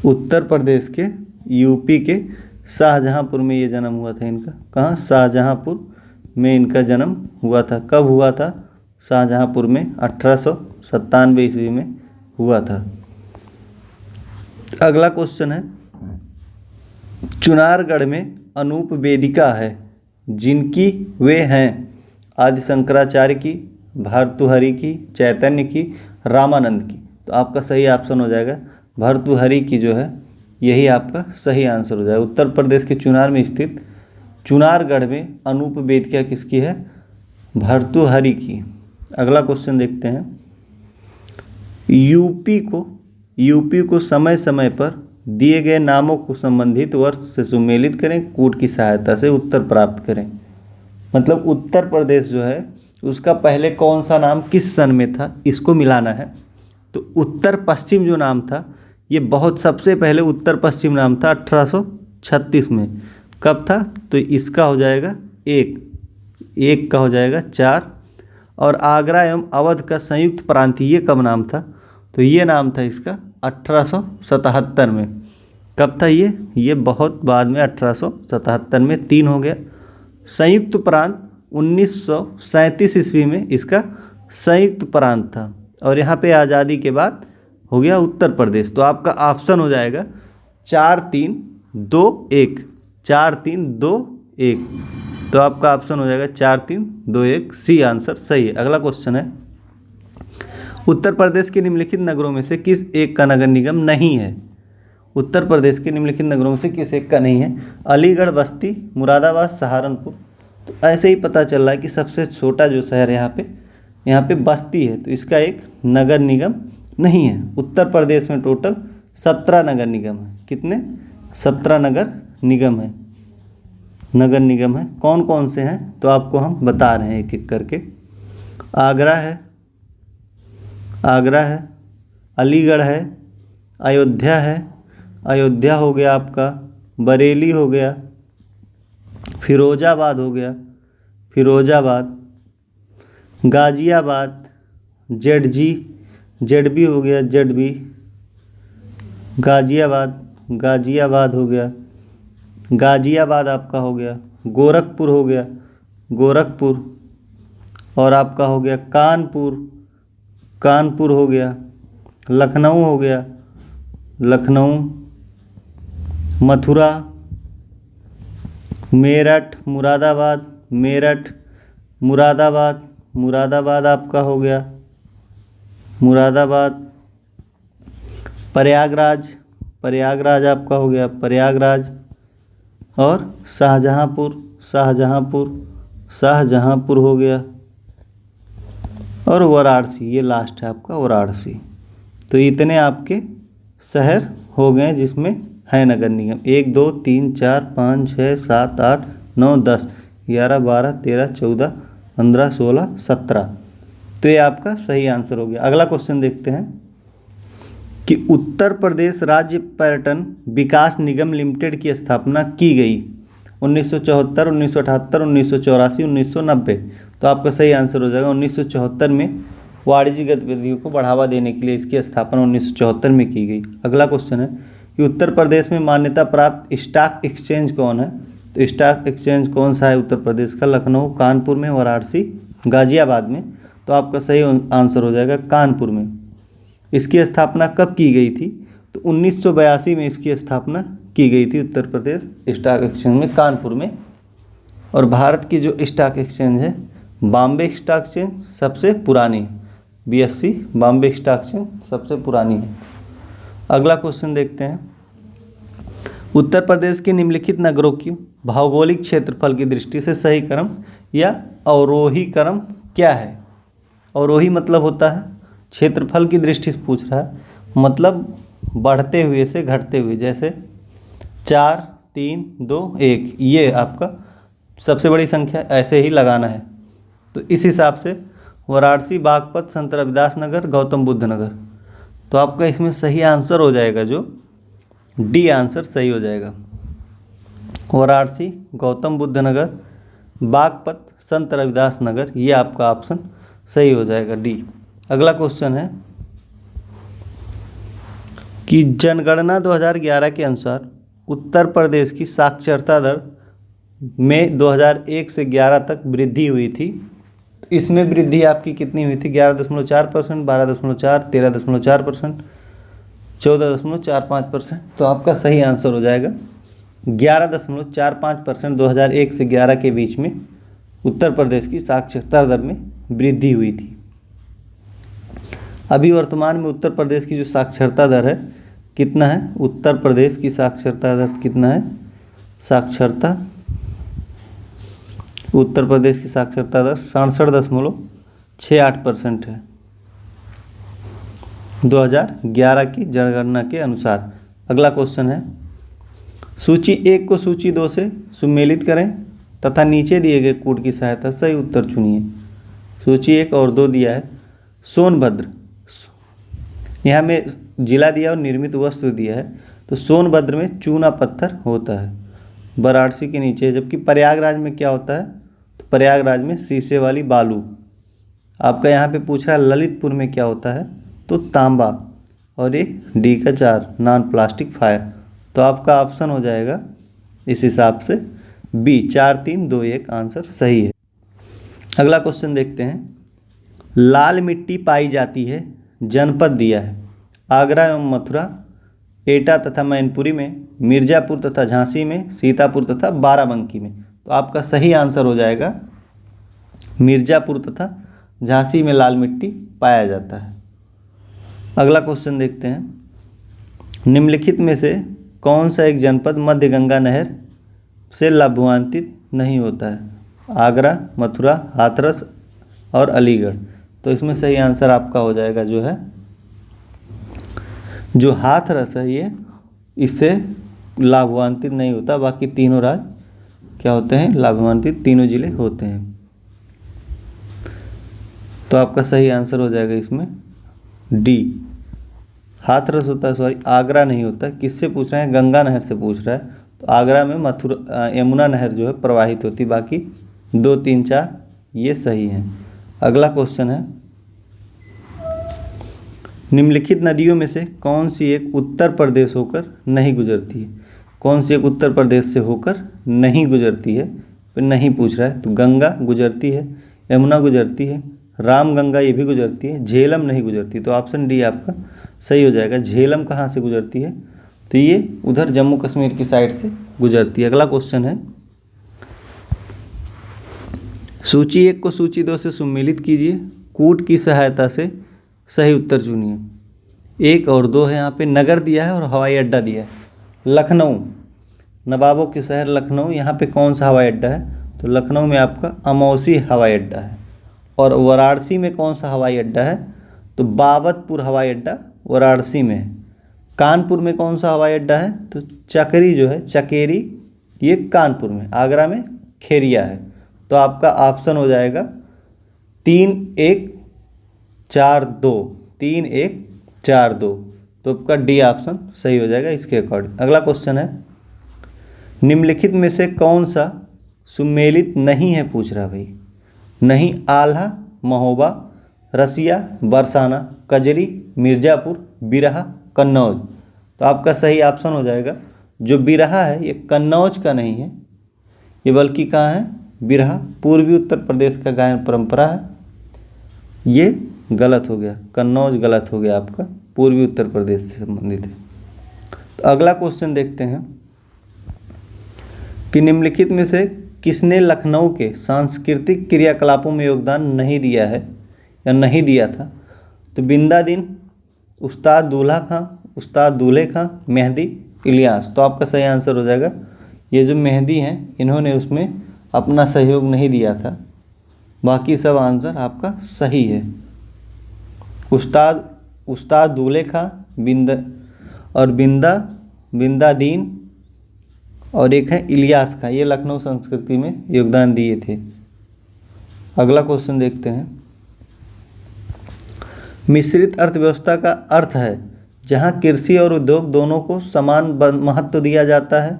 उत्तर प्रदेश के यूपी के शाहजहाँपुर में ये जन्म हुआ था इनका। कहाँ? शाहजहाँपुर में इनका जन्म हुआ था। कब हुआ था? शाहजहाँपुर में 1897 ईस्वी में हुआ था। अगला क्वेश्चन है, चुनारगढ़ में अनूप वेदिका है जिनकी वे हैं आदि शंकराचार्य की, भर्तृहरि की, चैतन्य की, रामानंद की। तो आपका सही ऑप्शन हो जाएगा भर्तृहरि की जो है, यही आपका सही आंसर हो जाएगा। उत्तर प्रदेश के चुनार में स्थित चुनारगढ़ में अनूप वेदिका किसकी है? भर्तृहरि की। अगला क्वेश्चन देखते हैं, यूपी को समय समय पर दिए गए नामों को संबंधित वर्ष से सुमेलित करें, कूट की सहायता से उत्तर प्राप्त करें। मतलब उत्तर प्रदेश जो है उसका पहले कौन सा नाम किस सन में था, इसको मिलाना है। तो उत्तर पश्चिम जो नाम था, ये बहुत सबसे पहले उत्तर पश्चिम नाम था 1836 में। कब था? तो इसका हो जाएगा एक का हो जाएगा 4। और आगरा एवं अवध का संयुक्त प्रांत, ये कब नाम था? तो ये नाम था इसका 1877 में। कब था ये बहुत बाद में 1877 में 3 हो गया। संयुक्त प्रांत 1937 ईस्वी में इसका संयुक्त प्रांत था, और यहाँ पे आज़ादी के बाद हो गया उत्तर प्रदेश। तो आपका ऑप्शन हो जाएगा 4-3-2-1, 4-3-2-1। तो आपका ऑप्शन हो जाएगा 4-3-2-1, सी आंसर सही है। अगला क्वेश्चन है, उत्तर प्रदेश के निम्नलिखित नगरों में से किस एक का नगर निगम नहीं है? उत्तर प्रदेश के निम्नलिखित नगरों में से किस एक का नहीं है? अलीगढ़, बस्ती, मुरादाबाद, सहारनपुर। तो ऐसे ही पता चल रहा है कि सबसे छोटा जो शहर यहाँ पे बस्ती है, तो इसका एक नगर निगम नहीं है। उत्तर प्रदेश में टोटल 17 नगर निगम है। कितने? 17 नगर निगम है। नगर निगम है कौन कौन से हैं तो आपको हम बता रहे हैं एक एक करके। आगरा है, आगरा है, अलीगढ़ है, अयोध्या है, अयोध्या हो गया आपका, बरेली हो गया, फिरोजाबाद हो गया, फिरोजाबाद, गाजियाबाद, जेडजी, जेडबी हो गया, जेडबी, गाजियाबाद, गाजियाबाद हो गया, गाजियाबाद आपका हो गया, गोरखपुर हो गया, गोरखपुर, और आपका हो गया कानपुर, कानपुर हो गया, लखनऊ हो गया, लखनऊ, मथुरा, मेरठ, मुरादाबाद, मेरठ, मुरादाबाद, मुरादाबाद आपका हो गया, मुरादाबाद, प्रयागराज, प्रयागराज आपका हो गया, प्रयागराज, और शाहजहाँपुर, शाहजहाँपुर, शाहजहाँपुर हो गया, और वाराणसी, ये लास्ट है आपका वाराणसी। तो इतने आपके शहर हो गए जिसमें है नगर निगम। 1 2 3 4 5 6 7 8 9 10 11 12 13 14 15 16 17। तो ये आपका सही आंसर हो गया। अगला क्वेश्चन देखते हैं कि उत्तर प्रदेश राज्य पर्यटन विकास निगम लिमिटेड की स्थापना की गई 1974, 1978, 1984, 1990। तो आपका सही आंसर हो जाएगा 1974 में। वाणिज्यिक गतिविधियों को बढ़ावा देने के लिए इसकी स्थापना 1974 में की गई। अगला क्वेश्चन है कि उत्तर प्रदेश में मान्यता प्राप्त स्टॉक एक्सचेंज कौन है? तो स्टॉक एक्सचेंज कौन सा है उत्तर प्रदेश का? लखनऊ, कानपुर में, वाराणसी, गाजियाबाद में। तो आपका सही आंसर हो जाएगा कानपुर में। इसकी स्थापना कब की गई थी? तो 1982 में इसकी स्थापना की गई थी उत्तर प्रदेश स्टॉक एक्सचेंज में, कानपुर में। और भारत की जो स्टॉक एक्सचेंज है बॉम्बे स्टॉक एक्सचेंज सबसे पुरानी है। BSE बॉम्बे स्टॉक एक्सचेंज सबसे पुरानी है। अगला क्वेश्चन देखते हैं। उत्तर प्रदेश के निम्नलिखित नगरों की भौगोलिक क्षेत्रफल की दृष्टि से सही क्रम या अवरोही क्रम क्या है? अवरोही मतलब होता है क्षेत्रफल की दृष्टि से पूछ रहा है, मतलब बढ़ते हुए से घटते हुए, जैसे 4 3 2 1 ये आपका सबसे बड़ी संख्या, ऐसे ही लगाना है। तो इस हिसाब से वाराणसी, बागपत, संत रविदास नगर, गौतम बुद्ध नगर। तो आपका इसमें सही आंसर हो जाएगा जो डी आंसर सही हो जाएगा। वाराणसी, गौतम बुद्ध नगर, बागपत, संत रविदास नगर, ये आपका ऑप्शन सही हो जाएगा डी। अगला क्वेश्चन है कि जनगणना 2011 के अनुसार उत्तर प्रदेश की साक्षरता दर में 2001 से 11 तक वृद्धि हुई थी। इसमें वृद्धि आपकी कितनी हुई थी? 11.4%, 12.4%, 13.4%, 14.45%। तो आपका सही आंसर हो जाएगा 11.45%। 2001 से 11 के बीच में उत्तर प्रदेश की साक्षरता दर में वृद्धि हुई थी। अभी वर्तमान में उत्तर प्रदेश की जो साक्षरता दर है कितना है? उत्तर प्रदेश की साक्षरता दर कितना है? उत्तर प्रदेश की साक्षरता दर 67.68% है 2011 की जनगणना के अनुसार। अगला क्वेश्चन है, सूची 1 को सूची 2 से सुमेलित करें तथा नीचे दिए गए कोड की सहायता से सही उत्तर चुनिए। सूची 1 और 2 दिया है। सोनभद्र, यहाँ में जिला दिया और निर्मित वस्त्र दिया है। तो सोनभद्र में चूना पत्थर होता है, वाराणसी के नीचे। जबकि प्रयागराज में क्या होता है? तो प्रयागराज में शीशे वाली बालू। आपका यहाँ पे पूछ रहा है ललितपुर में क्या होता है? तो तांबा। और ये डी का 4 नॉन प्लास्टिक फायर। तो आपका ऑप्शन हो जाएगा इस हिसाब से बी 4 3 2 1 आंसर सही है। अगला क्वेश्चन देखते हैं। लाल मिट्टी पाई जाती है, जनपद दिया है आगरा एवं मथुरा, एटा तथा मैनपुरी में, मिर्ज़ापुर तथा झांसी में, सीतापुर तथा बाराबंकी में। तो आपका सही आंसर हो जाएगा मिर्ज़ापुर तथा झांसी में लाल मिट्टी पाया जाता है। अगला क्वेश्चन देखते हैं। निम्नलिखित में से कौन सा एक जनपद मध्य गंगा नहर से लाभान्वित नहीं होता है? आगरा, मथुरा, हाथरस और अलीगढ़। तो इसमें सही आंसर आपका हो जाएगा जो है जो हाथरस है ये इससे लाभान्वित नहीं होता, बाकी तीनों राज्य क्या होते हैं, लाभान्वित, तीनों जिले होते हैं। तो आपका सही आंसर हो जाएगा इसमें डी, हाथरस होता है, सॉरी आगरा नहीं होता। किससे पूछ रहे हैं, गंगा नहर से पूछ रहा है। तो आगरा में मथुरा यमुना नहर जो है प्रवाहित होती, बाकी 2, 3, 4 ये सही है। अगला क्वेश्चन है, निम्नलिखित नदियों में से कौन सी एक उत्तर प्रदेश होकर नहीं गुजरती है। कौन सी एक उत्तर प्रदेश से होकर नहीं गुजरती है, फिर नहीं पूछ रहा है। तो गंगा गुजरती है, यमुना गुजरती है, रामगंगा ये भी गुजरती है, झेलम नहीं गुजरती। तो ऑप्शन डी आपका सही हो जाएगा। झेलम कहाँ से गुजरती है, तो ये उधर जम्मू कश्मीर की साइड से गुजरती है। अगला क्वेश्चन है, सूची 1 को सूची 2 से सम्मिलित कीजिए, कूट की सहायता से सही उत्तर चुनिए। 1 और 2 है, यहाँ पे नगर दिया है और हवाई अड्डा दिया है। लखनऊ, नवाबों के शहर लखनऊ, यहाँ पे कौन सा हवाई अड्डा है, तो लखनऊ में आपका अमौसी हवाई अड्डा है। और वाराणसी में कौन सा हवाई अड्डा है, तो बाबतपुर हवाई अड्डा वाराणसी में है। कानपुर में कौन सा हवाई अड्डा है, तो चकरी जो है, चकेरी, ये कानपुर में। आगरा में खेरिया है। तो आपका ऑप्शन हो जाएगा 3, 1, 4, 2, 3, 1, 4, 2। तो आपका डी ऑप्शन सही हो जाएगा इसके अकॉर्डिंग। अगला क्वेश्चन है, निम्नलिखित में से कौन सा सुमेलित नहीं है, पूछ रहा भाई। नहीं आल्हा, महोबा, रसिया, बरसाना, कजरी, मिर्ज़ापुर, बिरहा, कन्नौज। तो आपका सही ऑप्शन हो जाएगा जो बिरहा है ये कन्नौज का नहीं है, ये बल्कि कहाँ है, बिरहा पूर्वी उत्तर प्रदेश का गायन परंपरा है। ये गलत हो गया, कन्नौज गलत हो गया आपका, पूर्वी उत्तर प्रदेश से संबंधित है। तो अगला क्वेश्चन देखते हैं कि निम्नलिखित में से किसने लखनऊ के सांस्कृतिक क्रियाकलापों में योगदान नहीं दिया है या नहीं दिया था। तो बिंदादीन, उस्ताद दूल्हा खां, उस्ताद दूल्हे खां, मेहदी, इलियास। तो आपका सही आंसर हो जाएगा ये जो मेहदी हैं इन्होंने उसमें अपना सहयोग नहीं दिया था, बाकी सब आंसर आपका सही है। उस्ताद दूल्हे खां, बिंदादीन और एक है इलियास खां, ये लखनऊ संस्कृति में योगदान दिए थे। अगला क्वेश्चन देखते हैं, मिश्रित अर्थव्यवस्था का अर्थ है जहां कृषि और उद्योग दोनों को समान महत्व दिया जाता है,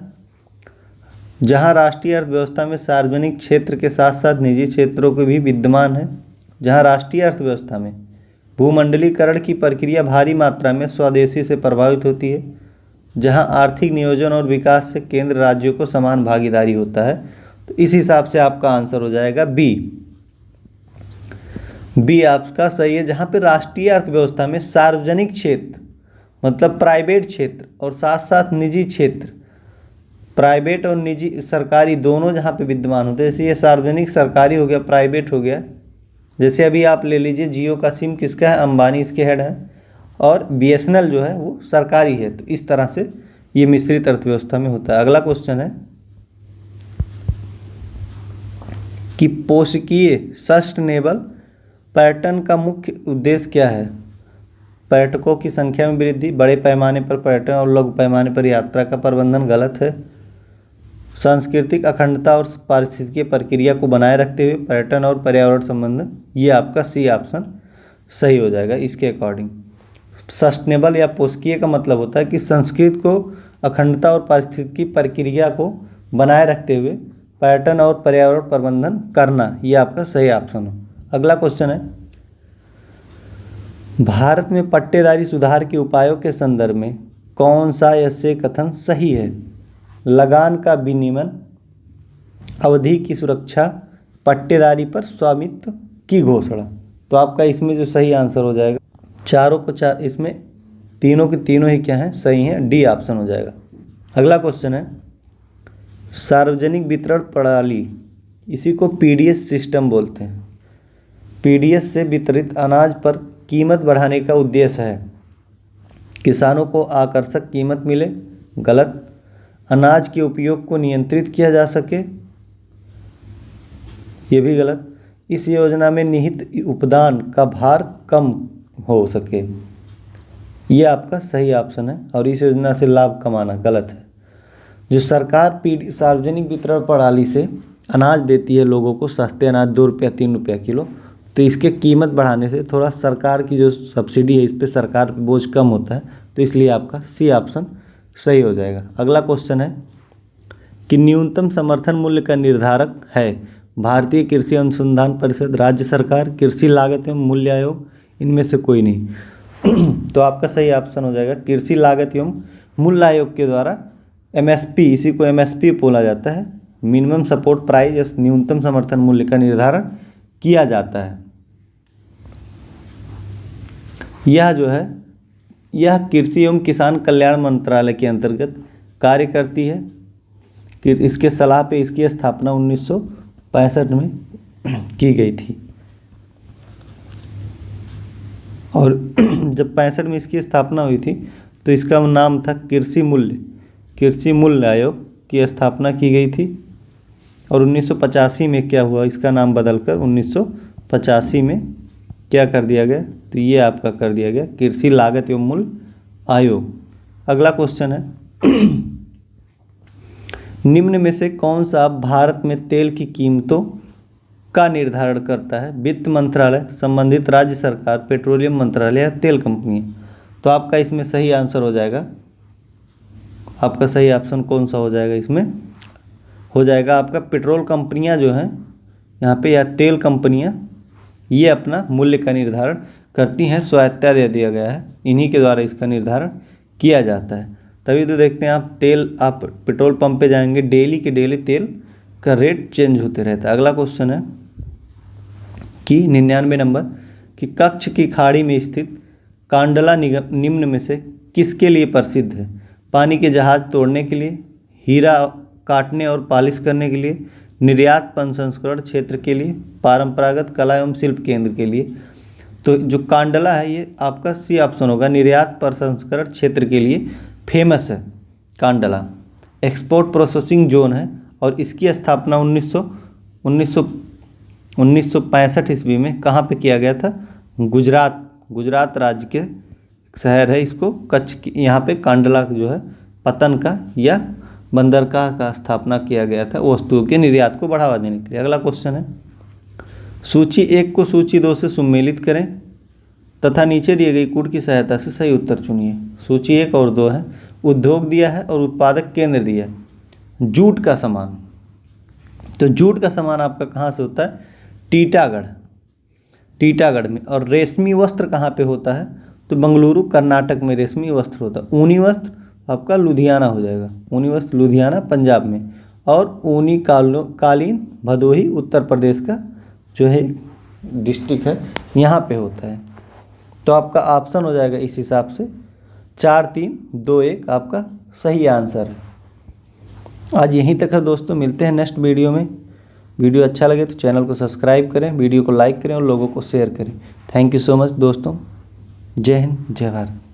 जहां राष्ट्रीय अर्थव्यवस्था में सार्वजनिक क्षेत्र के साथ साथ निजी क्षेत्रों के भी विद्यमान है, जहां राष्ट्रीय अर्थव्यवस्था में भूमंडलीकरण की प्रक्रिया भारी मात्रा में स्वदेशी से प्रभावित होती है, जहां आर्थिक नियोजन और विकास से केंद्र राज्यों को समान भागीदारी होता है। तो इस हिसाब से आपका आंसर हो जाएगा बी आपका सही है। जहां पे राष्ट्रीय अर्थव्यवस्था में सार्वजनिक क्षेत्र मतलब प्राइवेट क्षेत्र और साथ साथ निजी क्षेत्र, प्राइवेट और निजी सरकारी दोनों जहाँ पे विद्यमान होते हैं। जैसे ये सार्वजनिक सरकारी हो गया, प्राइवेट हो गया। जैसे अभी आप ले लीजिए जियो का सिम किसका है, अंबानी इसके हेड है, और BSNL जो है वो सरकारी है। तो इस तरह से ये मिश्रित अर्थव्यवस्था में होता है। अगला क्वेश्चन है कि पोषकीय सस्टेनेबल पर्यटन का मुख्य उद्देश्य क्या है। पर्यटकों की संख्या में वृद्धि, बड़े पैमाने पर पर्यटन और लघु पैमाने पर यात्रा का प्रबंधन गलत है, सांस्कृतिक अखंडता और पारिस्थितिकीय प्रक्रिया को बनाए रखते हुए पर्यटन और पर्यावरण संबंध, ये आपका सी ऑप्शन सही हो जाएगा इसके अकॉर्डिंग। सस्टेनेबल या पोषकीय का मतलब होता है कि संस्कृति को अखंडता और पारिस्थितिकी प्रक्रिया को बनाए रखते हुए पर्यटन और पर्यावरण प्रबंधन करना, ये आपका सही ऑप्शन हो। अगला क्वेश्चन है, भारत में पट्टेदारी सुधार के उपायों के संदर्भ में कौन सा ऐसे कथन सही है। लगान का विनियमन, अवधि की सुरक्षा, पट्टेदारी पर स्वामित्व की घोषणा। तो आपका इसमें जो सही आंसर हो जाएगा, चारों को चार, इसमें तीनों के तीनों ही क्या हैं, सही हैं, डी ऑप्शन हो जाएगा। अगला क्वेश्चन है, सार्वजनिक वितरण प्रणाली, इसी को PDS सिस्टम बोलते हैं। PDS से वितरित अनाज पर कीमत बढ़ाने का उद्देश्य है किसानों को आकर्षक कीमत मिले, गलत। अनाज के उपयोग को नियंत्रित किया जा सके, ये भी गलत। इस योजना में निहित उपदान का भार कम हो सके, ये आपका सही ऑप्शन है। और इस योजना से लाभ कमाना गलत है। जो सरकार सार्वजनिक वितरण प्रणाली से अनाज देती है लोगों को, सस्ते अनाज 2 रुपया 3 रुपया किलो, तो इसके कीमत बढ़ाने से थोड़ा सरकार की जो सब्सिडी है इस पर सरकार पे बोझ कम होता है, तो इसलिए आपका सी ऑप्शन सही हो जाएगा। अगला क्वेश्चन है कि न्यूनतम समर्थन मूल्य का निर्धारक है भारतीय कृषि अनुसंधान परिषद, राज्य सरकार, कृषि लागत एवं मूल्य आयोग, इनमें से कोई नहीं। तो आपका सही ऑप्शन हो जाएगा कृषि लागत एवं मूल्य आयोग के द्वारा एमएसपी, इसी को एमएसपी बोला जाता है, मिनिमम सपोर्ट प्राइस या न्यूनतम समर्थन मूल्य का निर्धारण किया जाता है। यह जो है यह कृषि एवं किसान कल्याण मंत्रालय के अंतर्गत कार्य करती है कि इसके सलाह पे इसकी स्थापना 1965 में की गई थी। और जब 65 में इसकी स्थापना हुई थी तो इसका नाम था कृषि मूल्य आयोग की स्थापना की गई थी। और 1985 में क्या हुआ, इसका नाम बदलकर 1985 में क्या कर दिया गया, तो ये आपका कर दिया गया कृषि लागत एवं मूल्य आयोग। अगला क्वेश्चन है निम्न में से कौन सा भारत में तेल की कीमतों का निर्धारण करता है? वित्त मंत्रालय, संबंधित राज्य सरकार, पेट्रोलियम मंत्रालय या तेल कंपनी? तो आपका इसमें सही आंसर हो जाएगा, आपका सही ऑप्शन कौन सा हो जाएगा? इसमें हो जाएगा आपका पेट्रोल कंपनियां जो हैं यहाँ पे, या तेल कंपनियां, ये अपना मूल्य का निर्धारण करती हैं, स्वायत्तता दे दिया गया है, इन्हीं के द्वारा इसका निर्धारण किया जाता है। तभी तो देखते हैं आप पेट्रोल पंप पे जाएंगे, डेली के डेली तेल का रेट चेंज होते रहता है। अगला क्वेश्चन है कि 99 नंबर कि कच्छ की खाड़ी में स्थित कांडला निम्न में से किसके लिए प्रसिद्ध है? पानी के जहाज तोड़ने के लिए, हीरा काटने और पॉलिश करने के लिए, निर्यात प्रसंस्करण क्षेत्र के लिए, परंपरागत कला एवं शिल्प केंद्र के लिए? तो जो कांडला है ये आपका सी ऑप्शन होगा, निर्यात प्रसंस्करण क्षेत्र के लिए फेमस है कांडला, एक्सपोर्ट प्रोसेसिंग जोन है। और इसकी स्थापना 1965 ईस्वी में कहाँ पे किया गया था? गुजरात राज्य के शहर है इसको कच्छ की, यहाँ पे कांडला जो है पतन का या बंदरगाह का स्थापना किया गया था वस्तुओं के निर्यात को बढ़ावा देने के लिए। अगला क्वेश्चन है सूची 1 को सूची 2 से सम्मिलित करें तथा नीचे दिए गई कूट की सहायता से सही उत्तर चुनिए। सूची 1 और 2 है, उद्योग दिया है और उत्पादक केंद्र दिया है। जूट का सामान, तो जूट का सामान आपका कहाँ से होता है? टीटागढ़ में। और रेशमी वस्त्र कहाँ पे होता है? तो बेंगलुरु कर्नाटक में रेशमी वस्त्र होता है। ऊनी वस्त्र आपका लुधियाना हो जाएगा, ऊनी वस्त्र लुधियाना पंजाब में। और ऊनी कालीन भदोही उत्तर प्रदेश का जो है डिस्ट्रिक्ट है, यहाँ पे होता है। तो आपका ऑप्शन हो जाएगा इस हिसाब से 4, 3, 2, 1 आपका सही आंसर है। आज यहीं तक है दोस्तों, मिलते हैं नेक्स्ट वीडियो में। वीडियो अच्छा लगे तो चैनल को सब्सक्राइब करें, वीडियो को लाइक करें और लोगों को शेयर करें। थैंक यू सो मच दोस्तों। जय हिंद, जय भारत।